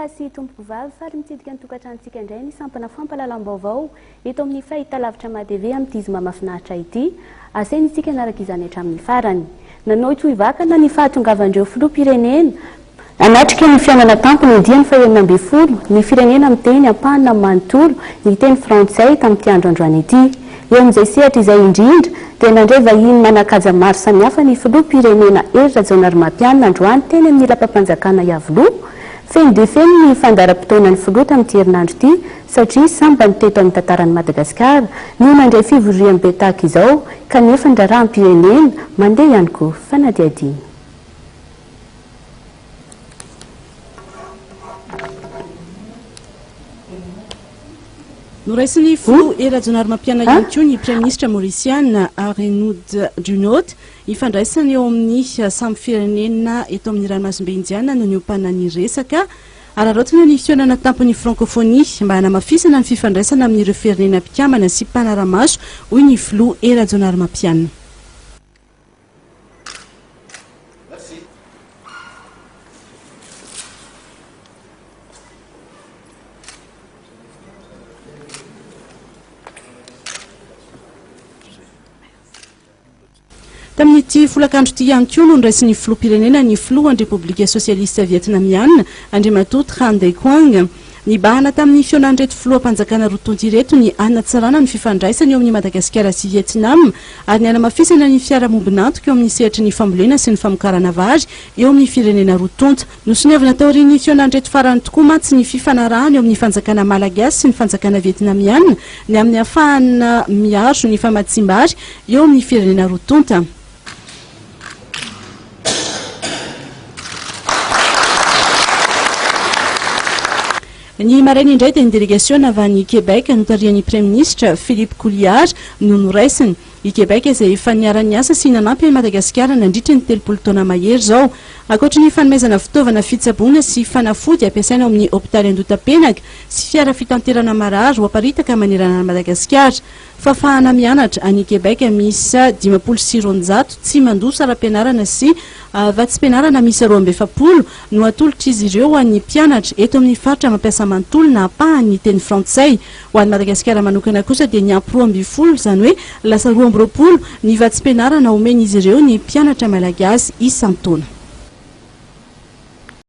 Malagasy tombokovavy faly mitsidika ny tokantranontsika indray ny sampana fampahalalam-baovao eto amin'ny fahita lavitra matv amin'ity izy mahafinaritra ity aseny isika anaraka izany hatramin'ny farany. Nanao ito ivakana ny fahatongavandreo filoham-pirenena anatrika ny fiainana tampo ny dia ny fahaenina amby folo ny firenena amin'ny teny ampahana manontolo ny teny frantsay tamin'ity andro androany ity. Eo amin'izay sehatra izay indrindra dia nandray vahiny manakaja maro samihafa ny filoham-pirenena Hery Rajaonarimampianina androany teny amin'ny lapam-panjakana Iavoloha. Feno dia feno ny fandaram-potoana ny filoha tamin'ity herinandro ity satria samy niteto amin'ny tantaran'i Madagasikara no nandray fivoriam-be tahaka izao kanefa ny raharaham-pirenena mandeha ihany koa fanadiadiana. Noraisiny filoha Hery Rajaonarimampianina ihany koa ny Premier ministre mauriciana Arnaud Dunot ifandraisany eo amin'ny samy firenena eto amin'ny ranomasimbe indiana no niompanana ny resaka ararotina ny fihaonana tampony francophonie mba hanamafisana ny fifandraisana amin'ireo firenena mpikamana sy mpanaramaso hoy ny filoha Hery Rajaonarimampianina. Tamin'ity folakandro ity ihany koa no niraisiny filoham-pirenena ny filohan'ny Repoblika Sosialista Vietnamiana Andriamatoa Tran Day Quang nibahana tamin'ny fionan'ireto filoham-panjakana rotonty ireto ny hanatsarana ny fifandraisana eo amin'ny Madagasikara sy Vietnam ary ny hanamafisana ny fiarahamombon'antoka eo amin'ny sehatry ny fambolena sy ny famokarana vary eo amin'ny firenena rotonta. Nosoniavana taorian'ny fionan'ireto farany tokoa mantsy ny fifanarahana eo amin'ny fanjakana Malagasy sy ny fanjakana Vietnamiana ny amin'ny ahafahana miaro ny famatsiam-bary eo amin'ny firenena rotonta. Ny maraina indray dia ny délégation avy any Québec notarian'ny Premier ministre Philippe Couillard no noraisiny. I Québec izay efa niara-ny asa sy nanampy Madagasikara nandritra ny 30 taona mahery zao. Ankoatra ny fanomezana fitaovana fitsaboana sy fanafody ampiasaina ao amin'ny hôpitaly Andotapenaka sy fiara fitanterana marary ho aparitaka manerana Madagasikara. Fafahana mianatra any Québec misy 500 tsy mandosa ara-pianarana sy vatsim-pianarana misy 270 no atolotra izy ireo ho an'ny mpianatra eto amin'ny faritra mampiasa manontolo na ampahany teny frantsay. Ho an'ny Madagasikara manokana kosa dia ny ampy 220 izany hoe lasa 220 ny vatsim-pianarana omen'izy ireo ny mpianatra malagasy isan-taona.